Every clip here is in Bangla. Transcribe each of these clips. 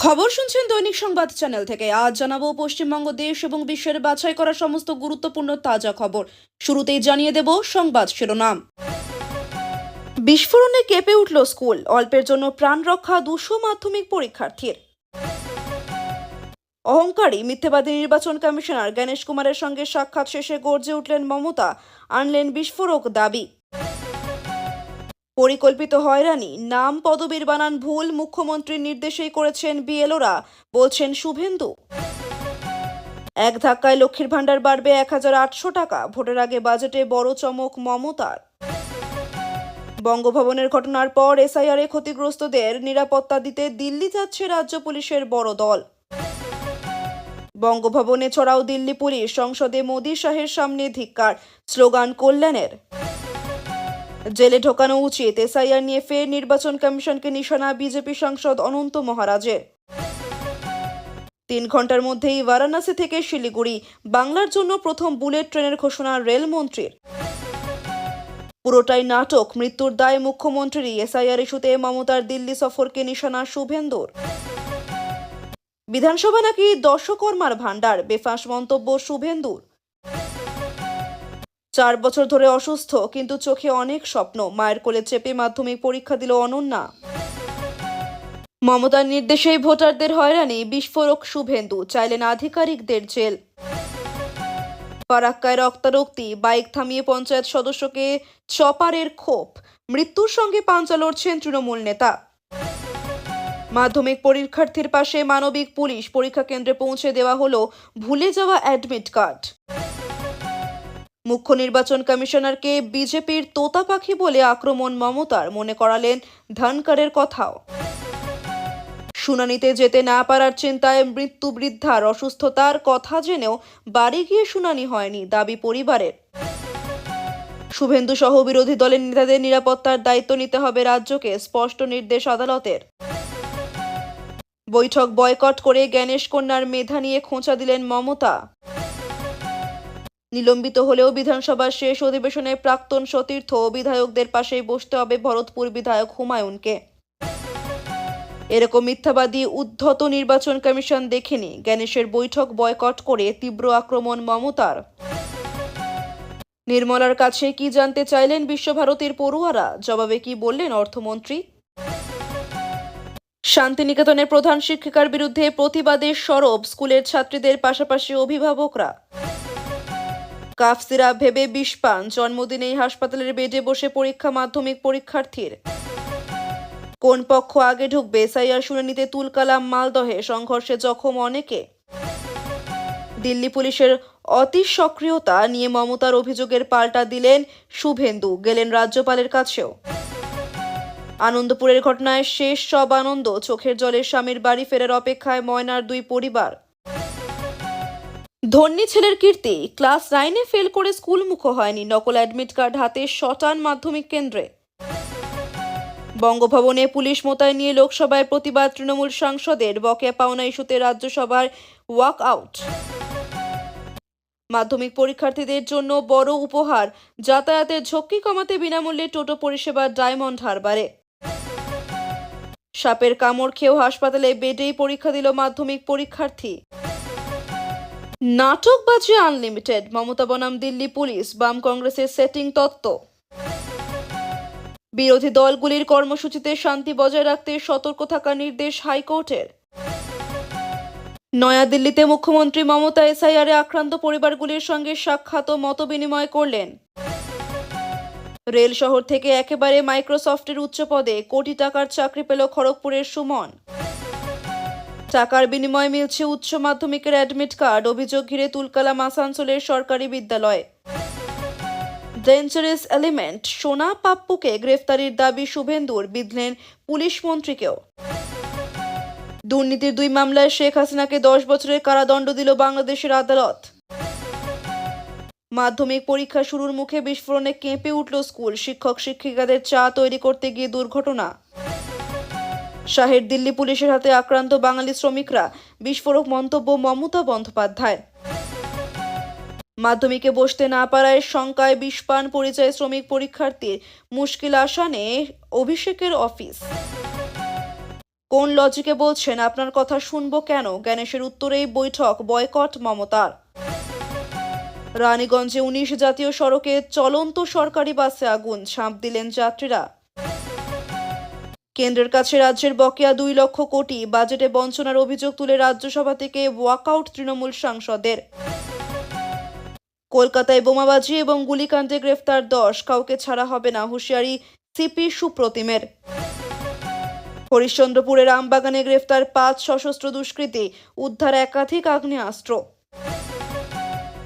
খবর শুনছেন দৈনিক সংবাদ চ্যানেল থেকে। আজ জানাবো পশ্চিমবঙ্গ দেশ এবং বিশ্বের বাছাই করা সমস্ত গুরুত্বপূর্ণ তাজা খবর। শুরুতেই জানিয়ে দেব সংবাদ শিরোনাম। বিস্ফোরণে কেঁপে উঠল স্কুল, অল্পের জন্য প্রাণ রক্ষা 200 মাধ্যমিক পরীক্ষার্থীর। অহংকারী মিথ্যেবাদী নির্বাচন কমিশনার গণেশ কুমারের সঙ্গে সাক্ষাৎ শেষে গর্জে উঠলেন মমতা, আনলেন বিস্ফোরক দাবি। পরিকল্পিত হয়রানি, নাম পদবীর বানান ভুল, মুখ্যমন্ত্রীর নির্দেশেই করেছেন বিএলওরা, বলছেন শুভেন্দু। এক ধাক্কায় লক্ষ্মীর ভাণ্ডার বাড়বে 1800 টাকা, ভোটের আগে বাজেটে বড় চমক মমতার। বঙ্গভবনের ঘটনার পর এসআইআরে ক্ষতিগ্রস্তদের নিরাপত্তা দিতে দিল্লি যাচ্ছে রাজ্য পুলিশের বড় দল। বঙ্গভবনে চড়াও দিল্লি পুলিশ, সংসদে মোদি শাহের সামনে ধিক্কার, স্লোগান কল্যাণের। জেলে ঢোকানো উচিত, এসআইআর নিয়ে ফের নির্বাচন কমিশনকে নিশানা বিজেপি সাংসদ অনন্ত মহারাজের। 3 ঘন্টার মধ্যেই বারাণসী থেকে শিলিগুড়ি বাংলার জন্য প্রথম বুলেট ট্রেনের ঘোষণা রেলমন্ত্রীর। পুরোটাই নাটক, মৃত্যুর দায় মুখ্যমন্ত্রী, এসআইআর ইস্যুতে মমতার দিল্লি সফরকে নিশানা শুভেন্দুর। বিধানসভা নাকি দর্শকর্মার ভাণ্ডার, বেফাঁস মন্তব্য শুভেন্দুর। 4 বছর ধরে অসুস্থ, কিন্তু চোখে অনেক স্বপ্ন, মায়ের কোলে চেপে মাধ্যমিক পরীক্ষা দিল অনন্যা। মমতার নির্দেশেই ভোটারদের হয়রানি, বিস্ফোরক শুভেন্দু, চাইলেন আধিকারিকদের জেল। ফারাক্কায় রক্তারক্তি, বাইক থামিয়ে পঞ্চায়েত সদস্যকে চপারের ক্ষোভ, মৃত্যুর সঙ্গে পাঞ্জা লড়ছেন তৃণমূল নেতা। মাধ্যমিক পরীক্ষার্থীর পাশে মানবিক পুলিশ, পরীক্ষা কেন্দ্রে পৌঁছে দেওয়া হলো ভুলে যাওয়া অ্যাডমিট কার্ড। মুখ্য নির্বাচন কমিশনারকে বিজেপির তোতা পাখি বলে আক্রমণ মমতার, মনে করালেন ধনকরের কথাও। শুনানিতে যেতে না পারার চিন্তায় মৃত্যু বৃদ্ধার, অসুস্থতার কথা জেনেও বাড়ি গিয়ে শুনানি হয়নি, দাবি পরিবারের। শুভেন্দু সহ বিরোধী দলের নেতাদের নিরাপত্তার দায়িত্ব নিতে হবে রাজ্যকে, স্পষ্ট নির্দেশ আদালতের। বৈঠক বয়কট করে গণেশ কন্যার মেধা নিয়ে খোঁচা দিলেন মমতা। নিলম্বিত হলেও বিধানসভার শেষ অধিবেশনে প্রাক্তন সতীর্থ বিধায়কদের পাশেই বসতে হবে ভরতপুর বিধায়ক হুমায়ুনকে। এরকম মিথ্যাবাদী উদ্ধত নির্বাচন কমিশন দেখেনি, গণেশের বৈঠক বয়কট করে তীব্র আক্রমণ মমতার। নির্মলার কাছে কি জানতে চাইলেন বিশ্বভারতীর পড়ুয়ারা, জবাবে কি বললেন অর্থমন্ত্রী। শান্তিনিকেতনের প্রধান শিক্ষিকার বিরুদ্ধে প্রতিবাদের সরব স্কুলের ছাত্রীদের, পাশাপাশি অভিভাবকরা। কাফ সিরাপ ভেবে বিষ পান, জন্মদিনেই হাসপাতালের বেডে বসে পরীক্ষা মাধ্যমিক পরীক্ষার্থীর। কোন পক্ষ আগে ঢুকবে, এসআইআর শুনানিতে তুলকালাম মালদহে, সংঘর্ষে জখম অনেকে। দিল্লি পুলিশের অতি সক্রিয়তা নিয়ে মমতার অভিযোগের পাল্টা দিলেন শুভেন্দু, গেলেন রাজ্যপালের কাছেও। আনন্দপুরের ঘটনায় শেষ সব আনন্দ, চোখের জলে স্বামীর বাড়ি ফেরার অপেক্ষায় ময়নার 2 পরিবার। ধন্যী ছেলের কীর্তি, ক্লাস 9-এ ফেল করে স্কুলমুখ হয়নি, নকল অ্যাডমিট কার্ড হাতে শটান মাধ্যমিক কেন্দ্রে। বঙ্গভবনে পুলিশ মোতায়েন নিয়ে লোকসভায় প্রতিবাদ তৃণমূল সাংসদের, বকেয়া পাওনা ইস্যুতে রাজ্যসভার ওয়াক আউট। মাধ্যমিক পরীক্ষার্থীদের জন্য বড় উপহার, যাতায়াতের ঝক্কি কমাতে বিনামূল্যে টোটো পরিষেবা ডায়মন্ড হারবারে। সাপের কামড় খেয়েও হাসপাতালে বেডেই পরীক্ষা দিল মাধ্যমিক পরীক্ষার্থী। নাটকবাজি আনলিমিটেড, মমতা বনাম দিল্লি পুলিশ, বাম কংগ্রেসের সেটিং তত্ত্ব। বিরোধী দলগুলির কর্মসূচিতে শান্তি বজায় রাখতে সতর্ক থাকার নির্দেশ হাইকোর্টের। নয়াদিল্লিতে মুখ্যমন্ত্রী মমতা এসআইআরে আক্রান্ত পরিবারগুলির সঙ্গে সাক্ষাৎ ও মতবিনিময় করলেন। রেল শহর থেকে একেবারে মাইক্রোসফটের উচ্চ পদে, কোটি টাকার চাকরি পেল খড়গপুরের সুমন। টাকার বিনিময়ে মিলছে উচ্চ মাধ্যমিকের অ্যাডমিট কার্ড, অভিযোগ ঘিরে তুলকালাম আসানসোলের সরকারি বিদ্যালয়। ডেঞ্জারাস এলিমেন্ট সোনা পাপ্পুকে গ্রেফতারির দাবি শুভেন্দুর, বিধলেন পুলিশ মন্ত্রীকেও। দুর্নীতির 2 মামলায় শেখ হাসিনাকে 10 বছরের কারাদণ্ড দিল বাংলাদেশের আদালত। মাধ্যমিক পরীক্ষা শুরুর মুখে বিস্ফোরণে কেঁপে উঠল স্কুল, শিক্ষক শিক্ষিকাদের চা তৈরি করতে গিয়ে দুর্ঘটনা। শাহের দিল্লি পুলিশের হাতে আক্রান্ত বাঙালি শ্রমিকরা, বিস্ফোরক মন্তব্য মমতা বন্দ্যোপাধ্যায়। মাধ্যমিকে বসতে না পারায় শঙ্কায় বিষপান, পরিযায়ী শ্রমিক পরীক্ষার্থীর, মুশকিল আসানে অভিষেকের অফিস। কোন লজিকে বলছেন? আপনার কথা শুনবো কেন? জ্ঞানেশের উত্তরেই বৈঠক বয়কট মমতার। রানীগঞ্জে ১৯ জাতীয় সড়কে চলন্ত সরকারি বাসে আগুন, ঝাঁপ দিলেন যাত্রীরা। কেন্দ্রের কাছে রাজ্যের বকেয়া ২ লক্ষ কোটি, বাজেটে বঞ্চনার অভিযোগ তুলে রাজ্যসভা থেকে ওয়াকআউট তৃণমূল সাংসদের। কলকাতায় বোমাবাজি এবং গুলিকাণ্ডে গ্রেফতার ১০, কাউকে ছাড়া হবে না, হুঁশিয়ারি সিপি সুপ্রতিমের। হরিশ্চন্দ্রপুরের আমবাগানে গ্রেফতার ৫ সশস্ত্র দুষ্কৃতী, উদ্ধার একাধিক আগ্নেয়াস্ত্র।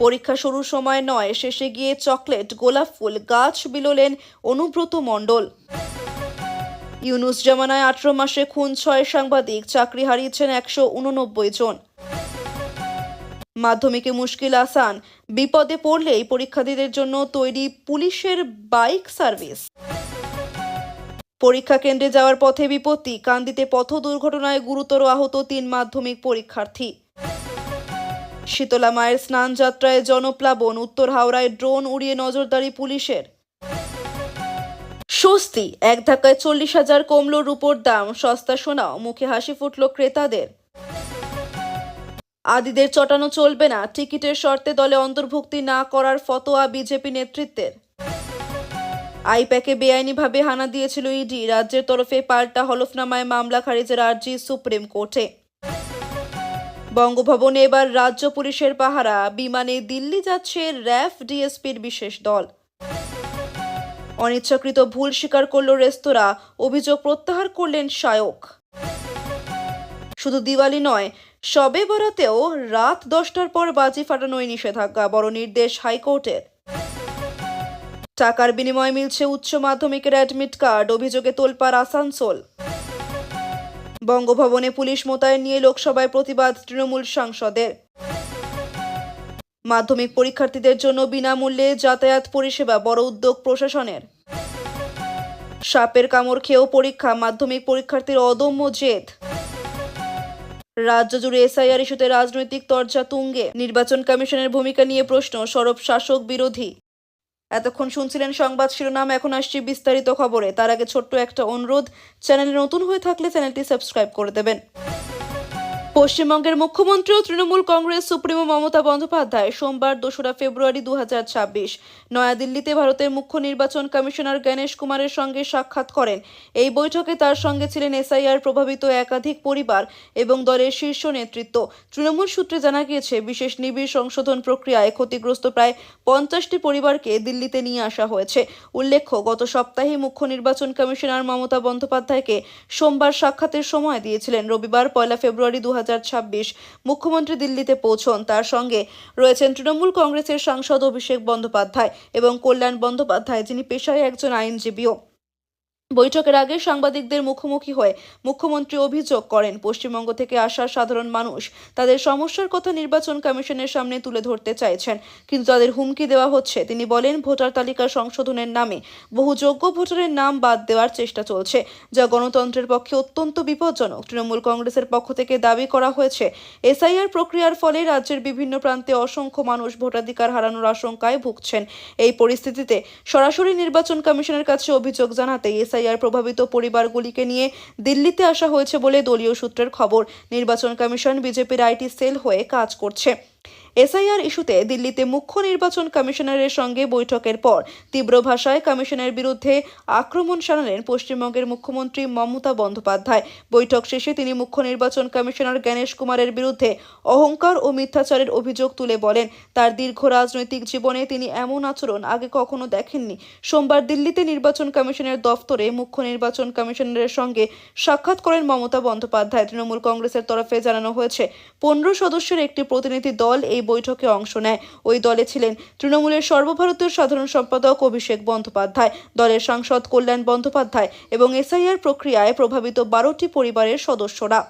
পরীক্ষা শুরুর সময় নয়, শেষে গিয়ে চকলেট, গোলাপ ফুল, গাছ বিলোলেন অনুব্রত মণ্ডল। ইউনুস জামানায় ১৮ মাসে খুন ৬ সাংবাদিক, চাকরি হারিয়েছেন ১৮৯ জন। মাধ্যমিকে মুশকিল আসান, বিপদে পড়লেই পরীক্ষার্থীদের জন্য তৈরি পুলিশের বাইক সার্ভিস। পরীক্ষা কেন্দ্রে যাওয়ার পথে বিপত্তি, কান্দিতে পথ দুর্ঘটনায় গুরুতর আহত ৩ মাধ্যমিক পরীক্ষার্থী। শীতলা মায়ের স্নান যাত্রায় জনপ্লাবন, উত্তর হাওড়ায় ড্রোন উড়িয়ে নজরদারি পুলিশের। স্বস্তি, এক ধাক্কায় ৪০,০০০ কমল রূপোর দাম, সস্তা সোনাও, মুখে হাসি ফুটল ক্রেতাদের। আদিদের চটানো চলবে না, টিকিটের শর্তে দলে অন্তর্ভুক্তি না করার ফতোয়া বিজেপি নেতৃত্বের। আইপ্যাকে বেআইনিভাবে হানা দিয়েছিল ইডি, রাজ্যের তরফে পাল্টা হলফনামায় মামলা খারিজের আর্জি সুপ্রিম কোর্টে। বঙ্গভবনে এবার রাজ্য পুলিশের পাহারা, বিমানে দিল্লি যাচ্ছে র্যাফ ডিএসপির বিশেষ দল। অনিচ্ছাকৃত ভুল স্বীকার করল রেস্তোরাঁ, অভিযোগ প্রত্যাহার করলেন শায়ক। শুধু দিওয়ালি নয়, শবে বরাতেও রাত ১০টার পর বাজি ফাটানোয় নিষেধাজ্ঞা, বড় নির্দেশ হাইকোর্টের। টাকার বিনিময়ে মিলছে উচ্চ মাধ্যমিকের অ্যাডমিট কার্ড, অভিযোগে তোলপাড় আসানসোল। বঙ্গভবনে পুলিশ মোতায়েন নিয়ে লোকসভায় প্রতিবাদ তৃণমূল সাংসদের। মাধ্যমিক পরীক্ষার্থীদের জন্য বিনামূল্যে যাতায়াত পরিষেবা, বড় উদ্যোগ প্রশাসনের। সাপের কামড় খেয়েও পরীক্ষা, মাধ্যমিক পরীক্ষার্থীর অদম্য জেদ। রাজ্য জুড়ে এসআইআর ইস্যুতে রাজনৈতিক তরজা তুঙ্গে, নির্বাচন কমিশনের ভূমিকা নিয়ে প্রশ্ন, সরব শাসক বিরোধী। এতক্ষণ শুনছিলেন সংবাদ শিরোনাম, এখন আসছি বিস্তারিত খবরে। তার আগে ছোট্ট একটা অনুরোধ, চ্যানেলে নতুন হয়ে থাকলে চ্যানেলটি সাবস্ক্রাইব করে দেবেন। পশ্চিমবঙ্গের মুখ্যমন্ত্রী ও তৃণমূল কংগ্রেস সুপ্রিমো মমতা বন্দ্যোপাধ্যায় সোমবার ২রা ফেব্রুয়ারি ২০২৬ নয়াদিল্লিতে ভারতের মুখ্য নির্বাচন কমিশনার জ্ঞানেশ কুমারের সঙ্গে সাক্ষাৎ করেন। এই বৈঠকে তার সঙ্গে ছিলেন এসআইআর প্রভাবিত একাধিক পরিবার এবং দলের শীর্ষ নেতৃত্ব। তৃণমূল সূত্রে জানা গিয়েছে, বিশেষ নিবিড় সংশোধন প্রক্রিয়ায় ক্ষতিগ্রস্ত প্রায় ৫০টি পরিবারকে দিল্লিতে নিয়ে আসা হয়েছে। উল্লেখ্য, গত সপ্তাহে মুখ্য নির্বাচন কমিশনার মমতা বন্দ্যোপাধ্যায়কে সোমবার সাক্ষাতের সময় দিয়েছিলেন। রবিবার ১ ফেব্রুয়ারি ২০২৬ মুখ্যমন্ত্রী দিল্লিতে পৌঁছন। তার সঙ্গে রয়েছেন তৃণমূল কংগ্রেসের সাংসদ অভিষেক বন্দ্যোপাধ্যায় এবং কল্যাণ বন্দ্যোপাধ্যায়, যিনি পেশায় একজন আইনজীবীও। বৈঠকের আগে সাংবাদিকদের মুখোমুখি হয়ে মুখ্যমন্ত্রী অভিযোগ করেন, পশ্চিমবঙ্গ থেকে আসা সাধারণ মানুষ তাদের সমস্যার কথা নির্বাচন কমিশনের সামনে তুলে ধরতে চাইছেন, কিন্তু তাদের হুমকি দেওয়া হচ্ছে। তিনি বলেন, ভোটার তালিকা সংশোধনের নামে বহু যোগ্য ভোটারের নাম বাদ দেওয়ার চেষ্টা চলছে, যা গণতন্ত্রের পক্ষে অত্যন্ত বিপজ্জনক। তৃণমূল কংগ্রেসের পক্ষ থেকে দাবি করা হয়েছে, এসআইআর প্রক্রিয়ার ফলে রাজ্যের বিভিন্ন প্রান্তে অসংখ্য মানুষ ভোটাধিকার হারানোর আশঙ্কায় ভুগছেন। এই পরিস্থিতিতে সরাসরি নির্বাচন কমিশনের কাছে অভিযোগ জানাতে এসআইআর প্রভাবিত পরিবারগুলিকে নিয়ে দিল্লিতে আসা হয়েছে বলে দলীয় সূত্রের খবর। নির্বাচন কমিশন বিজেপির আইটি সেল হয়ে কাজ করছে। এসআইআর ইস্যুতে দিল্লিতে মুখ্য নির্বাচন কমিশনারের সঙ্গে বৈঠকের পর তীব্র ভাষায় কমিশনের বিরুদ্ধে আক্রমণ শানালেন পশ্চিমবঙ্গের মুখ্যমন্ত্রী মমতা বন্দ্যোপাধ্যায়। বৈঠক শেষে তিনি মুখ্য নির্বাচন কমিশনার জ্ঞানেশ কুমারের বিরুদ্ধে অহংকার ও মিথ্যাচারের অভিযোগ তুলে বলেন, তার দীর্ঘ রাজনৈতিক জীবনে তিনি এমন আচরণ আগে কখনো দেখেননি। সোমবার দিল্লিতে নির্বাচন কমিশনের দফতরে মুখ্য নির্বাচন কমিশনারের সঙ্গে সাক্ষাৎ করেন মমতা বন্দ্যোপাধ্যায়। তৃণমূল কংগ্রেসের তরফে জানানো হয়েছে, ১৫ সদস্যের একটি প্রতিনিধি দল এই বৈঠকে অংশ নেয়। ওই দলে ছিলেন তৃণমূলের সর্বভারতীয় সাধারণ সম্পাদক অভিষেক বন্দ্যোপাধ্যায়, দলের সাংসদ কল্যাণ বন্দ্যোপাধ্যায় এবং এসআইআর প্রক্রিয়ায় প্রভাবিত ১২টি পরিবারের সদস্যরা।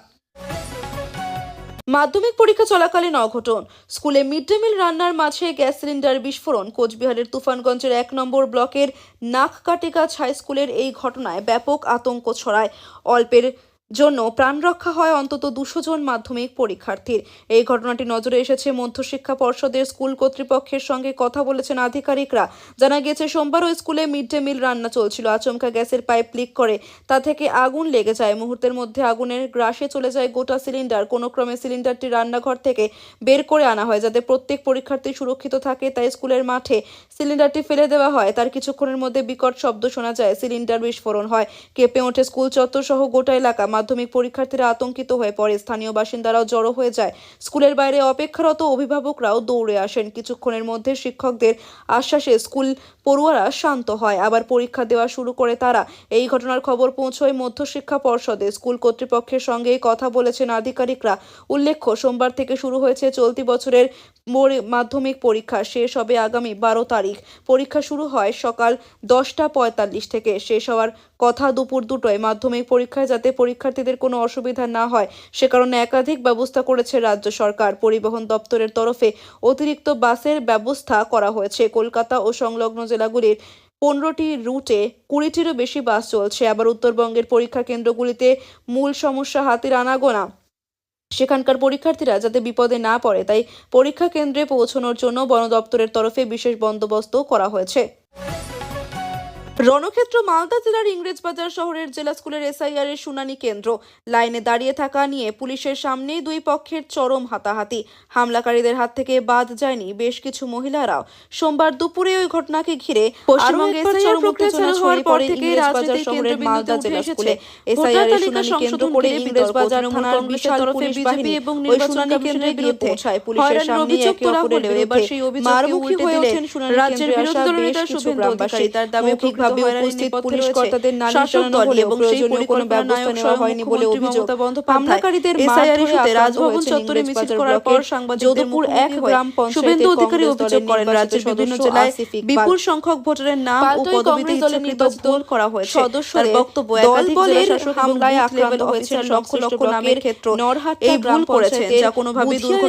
মাধ্যমিক পরীক্ষা চলাকালীন অঘটন, স্কুলে মিড ডে মিল রান্নার মাঝে গ্যাস সিলিন্ডার বিস্ফোরণ। কোচবিহারের তুফানগঞ্জের ১ নম্বর ব্লকের নাককাটিগাছ হাই স্কুলের এই ঘটনায় ব্যাপক আতঙ্ক ছড়ায়। অল্পের জন্য প্রাণ রক্ষা হয় অন্তত 200 জন মাধ্যমিক পরীক্ষার্থীর। এই ঘটনাটি নজরে এসেছে মধ্যশিক্ষা পর্ষদের। স্কুল কর্তৃপক্ষের সঙ্গে কথা বলেছেন আধিকারিকরা। জানা গেছে, সোমবার ওই স্কুলে মিড ডে মিল রান্না চলছিল। আচমকা গ্যাসের পাইপ লিক করে তা থেকে আগুন লেগে যায়। মুহূর্তের মধ্যে আগুনের গ্রাসে চলে যায় গোটা সিলিন্ডার। কোনো ক্রমে সিলিন্ডারটি রান্নাঘর থেকে বের করে আনা হয় যাতে প্রত্যেক পরীক্ষার্থী সুরক্ষিত থাকে। তাই স্কুলের মাঠে সিলিন্ডারটি ফেলে দেওয়া হয়। তার কিছুক্ষণের মধ্যে বিকট শব্দ শোনা যায়, সিলিন্ডার বিস্ফোরণ হয়। কেঁপে ওঠে স্কুল চত্বর সহ গোটা এলাকা। মাধ্যমিক পরীক্ষার্থীরা আতঙ্কিত হয়ে পড়ে। স্থানীয় বাসিন্দারাও জড়ো হয়ে যায়। স্কুলের বাইরে অপেক্ষারত অভিভাবকরাও দৌড়ে আসেন। কিছুক্ষণের মধ্যে শিক্ষকদের আশ্বাসে স্কুল পড়ুয়ারা শান্ত হয়। আবার পরীক্ষা দেওয়া শুরু করে তারা। এই ঘটনার খবর পৌঁছয় মধ্যশিক্ষা পর্ষদে। স্কুল কর্তৃপক্ষের সঙ্গে কথা বলেছেন আধিকারিকরা। উল্লেখ্য, সোমবার থেকে শুরু হয়েছে চলতি বছরের মাধ্যমিক পরীক্ষা। শেষ হবে আগামী 12 তারিখ। পরীক্ষা শুরু হয় সকাল 10:45 থেকে। শেষ হওয়ার কথা দুপুর 2টায়। মাধ্যমিক পরীক্ষায় যাতে পরীক্ষার্থীদের কোনো অসুবিধা না হয় সে কারণে একাধিক ব্যবস্থা করেছে রাজ্য সরকার। পরিবহন দপ্তরের তরফে অতিরিক্ত বাসের ব্যবস্থা করা হয়েছে। কলকাতা ও সংলগ্ন জেলাগুলির 15টি রুটে 20টিরও বেশি বাস চলছে। আবার উত্তরবঙ্গের পরীক্ষা কেন্দ্রগুলিতে মূল সমস্যা হাতির আনাগোনা। সেখানকার পরীক্ষার্থীরা যাতে বিপদে না পড়ে তাই পরীক্ষা কেন্দ্রে পৌঁছানোর জন্য বন দপ্তরের তরফে বিশেষ বন্দোবস্ত করা হয়েছে। রণক্ষেত্র মালদা জেলার ইংরেজবাজার শহরের জেলা স্কুলের এসআইআর এর শুনানি কেন্দ্র। লাইনে দাঁড়িয়ে থাকা নিয়ে পুলিশের সামনেই দুই পক্ষের চরম হাতাহাতি। হামলাকারীদের হাত থেকে বাদ যায়নি বেশ কিছু মহিলারাও। সোমবার দুপুরে ওই ঘটনাকে ঘিরে পশ্চিমবঙ্গে এসআইআর প্রক্রিয়া চালু হওয়ার পর থেকে রাজনৈতিক শহরের মালদা জেলা স্কুলে এসআইআর এর শুনানি কেন্দ্র করে ইংরেজবাজার থানার বিশাল পুলিশ বাহিনী এবং নির্বাচন কমিশনের বিরুদ্ধে পুলিশের সামনে একে অপরের বিরুদ্ধে মারমুখী হয়ে ওঠেন রাজ্যের বিরোধী দলনেতা শুভেন্দু অধিকারী। তার দাবি ঠিকভাবে উপস্থিত পুলিশ কর্তাদের শাসক দল এবং সেই কোনো ব্যবস্থা নেওয়া হয়নি বলে অভিযোগ। হামলাকারীদের এসআইআর ইস্যুতে রাজভবন চত্বরে মিছিল করার পর সাংবাদিকদের মুখোমুখি হয়ে শুভেন্দু অধিকারী অভিযোগ করেন রাজ্যের বিভিন্ন জেলায় বিপুল সংখ্যক ভোটারের নাম ও পদবিতে ইচ্ছাকৃত ভুল করা হয়েছে। সদস্যদের বক্তব্য, একাধিক জেলা শাসক হামলায় আক্রান্ত হয়েছে লক্ষ লক্ষ নামের ক্ষেত্র নরহাট্টা এই ভুল করেছেন যা কোনোভাবে দুর্ঘটনা